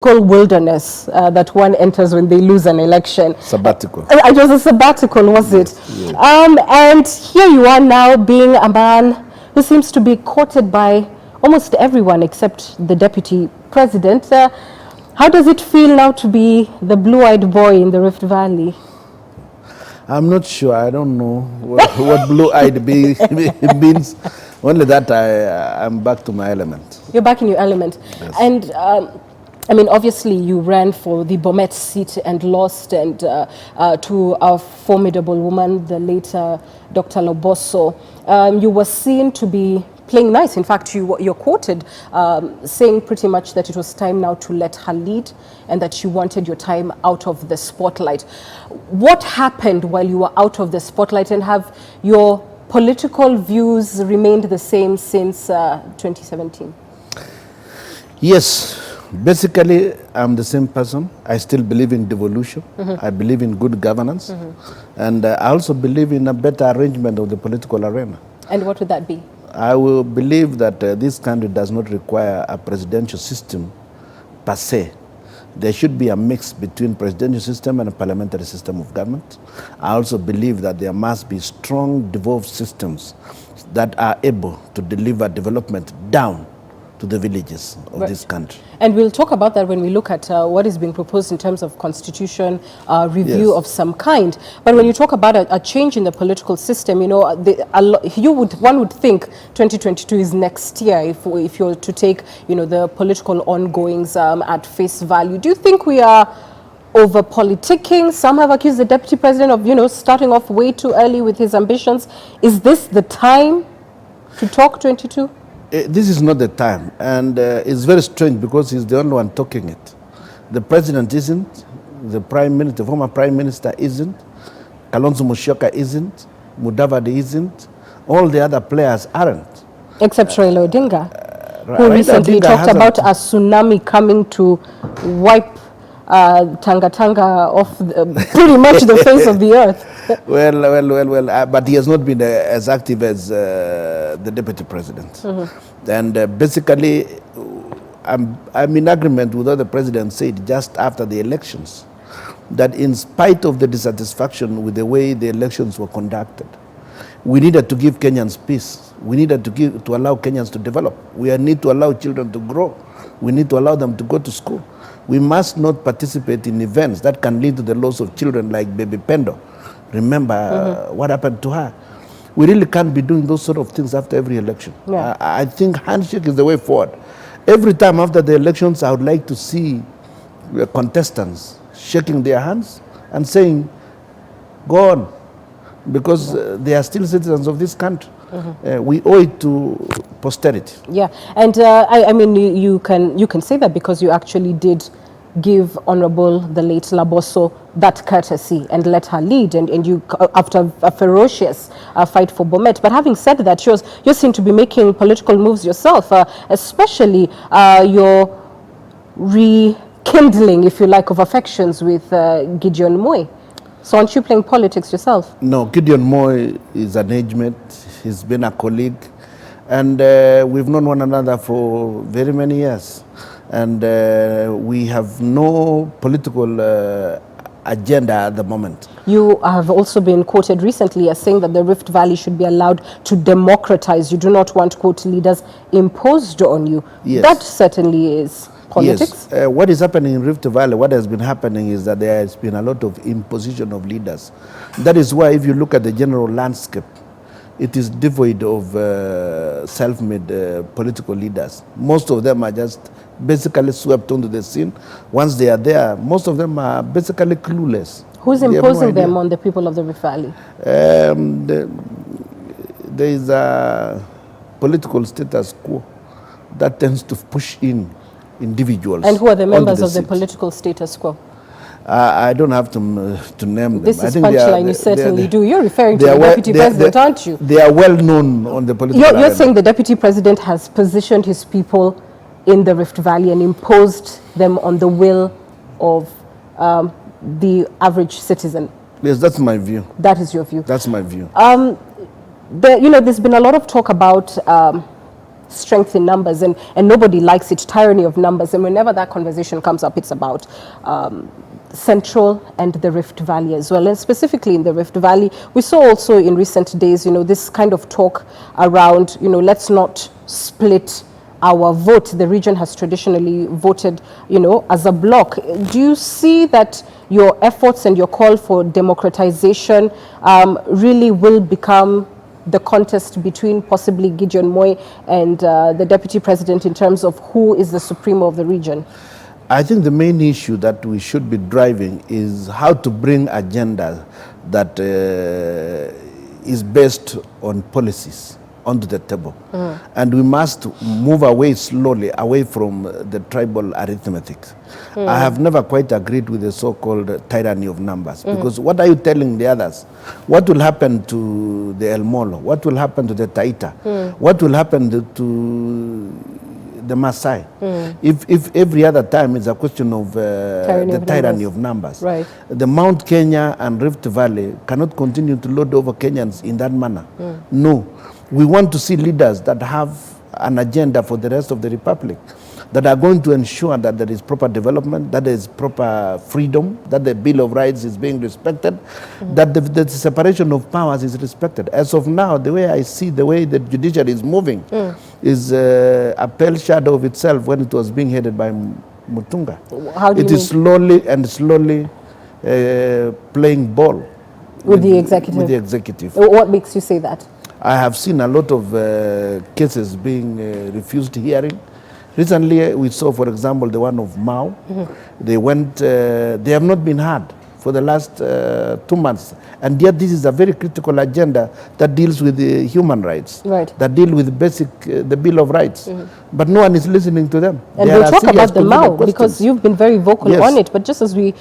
wilderness that one enters when they lose an election. Sabbatical. It was a sabbatical, was it? Yes. And here you are now being a man who seems to be courted by almost everyone except the deputy president. How does it feel now to be the blue-eyed boy in the Rift Valley? I'm not sure. I don't know what blue-eyed means. Only that I'm back to my element. You're back in your element. Yes. And I mean, obviously, you ran for the Bomet seat and lost, and to a formidable woman, the late Dr. Loboso. You were seen to be playing nice. In fact, you're quoted saying pretty much that it was time now to let her lead and that you wanted your time out of the spotlight. What happened while you were out of the spotlight, and have your political views remained the same since 2017? Yes. Basically, I'm the same person. I still believe in devolution. I believe in good governance. And I also believe in a better arrangement of the political arena. And what would that be? I will believe that this country does not require a presidential system per se. There should be a mix between presidential system and a parliamentary system of government. I also believe that there must be strong devolved systems that are able to deliver development down to the villages of this country. And we'll talk about that when we look at what is being proposed in terms of constitution review of some kind. But when you talk about a change in the political system, you know, one would think 2022 is next year if you're to take, you know, the political ongoings at face value. Do you think we are over politicking? Some have accused the deputy president of, you know, starting off way too early with his ambitions. Is this the time to talk 22? This is not the time, and it's very strange because he's the only one talking it. The president isn't, the prime minister, the former prime minister isn't, Kalonzo Musyoka isn't, Mudavadi isn't, all the other players aren't. Except Raila Odinga, who recently talked about a tsunami coming to wipe Tanga off pretty much the face of the earth. Well, but he has not been as active as the deputy president. And basically, I'm in agreement with what the president said just after the elections, that in spite of the dissatisfaction with the way the elections were conducted, we needed to give Kenyans peace. We needed to allow Kenyans to develop. We need to allow children to grow. We need to allow them to go to school. We must not participate in events that can lead to the loss of children like baby Pendo. Remember what happened to her. We really can't be doing those sort of things after every election. Yeah. I think handshake is the way forward. Every time after the elections, I would like to see contestants shaking their hands and saying, go on, because they are still citizens of this country. We owe it to posterity. Yeah, and I mean, you can say that because you actually did give Honorable the late Loboso that courtesy and let her lead, and you, after a ferocious fight for Bomet. But having said that, you seem to be making political moves yourself, especially your rekindling, if you like, of affections with Gideon Moi. So aren't you playing politics yourself? No, Gideon Moi is an age mate. He's been a colleague, and we've known one another for very many years. And we have no political agenda at the moment. You have also been quoted recently as saying that the Rift Valley should be allowed to democratize. You do not want, quote, leaders imposed on you. Yes. That certainly is politics. Yes. What is happening in Rift Valley, what has been happening is that there has been a lot of imposition of leaders. That is why if you look at the general landscape, it is devoid of self-made political leaders. Most of them are just basically swept onto the scene. Once they are there, most of them are basically clueless. Who's imposing them on the people of the Rift Valley? There is a political status quo that tends to push in individuals. And who are the members of the political status quo? I don't have to name them. This is punchline, you certainly do. You're referring to the deputy president, aren't you? They are well known on the political arena. You're saying the deputy president has positioned his people in the Rift Valley and imposed them on the will of the average citizen. Yes, that's my view. That is your view. That's my view. There's been a lot of talk about strength in numbers, and nobody likes it, tyranny of numbers. And whenever that conversation comes up, it's about Central and the Rift Valley as well. And specifically in the Rift Valley, we saw also in recent days, this kind of talk around, let's not split our vote. The region has traditionally voted, as a bloc. Do you see that your efforts and your call for democratization really will become the contest between possibly Gideon Moi and the deputy president in terms of who is the supremo of the region? I think the main issue that we should be driving is how to bring agenda that is based on policies onto the table. And we must move slowly away from the tribal arithmetic. I have never quite agreed with the so-called tyranny of numbers, because what are you telling the others? What will happen to the El Molo? What will happen to the Taita? What will happen to the Maasai? If every other time is a question of the tyranny of numbers. Right. The Mount Kenya and Rift Valley cannot continue to load over Kenyans in that manner. No. We want to see leaders that have an agenda for the rest of the republic, that are going to ensure that there is proper development, that there is proper freedom, that the Bill of Rights is being respected, that the separation of powers is respected. As of now, the way I see the way the judiciary is moving is a pale shadow of itself when it was being headed by Mutunga. How do you mean? Is slowly playing ball with the executive. With the executive. What makes you say that? I have seen a lot of cases being refused hearing. Recently, we saw, for example, the one of Mao. They have not been heard for the last 2 months. And yet this is a very critical agenda that deals with the human rights, that deal with the Bill of Rights. But no one is listening to them. And we'll talk about the Mao, because you've been very vocal on it. But just as we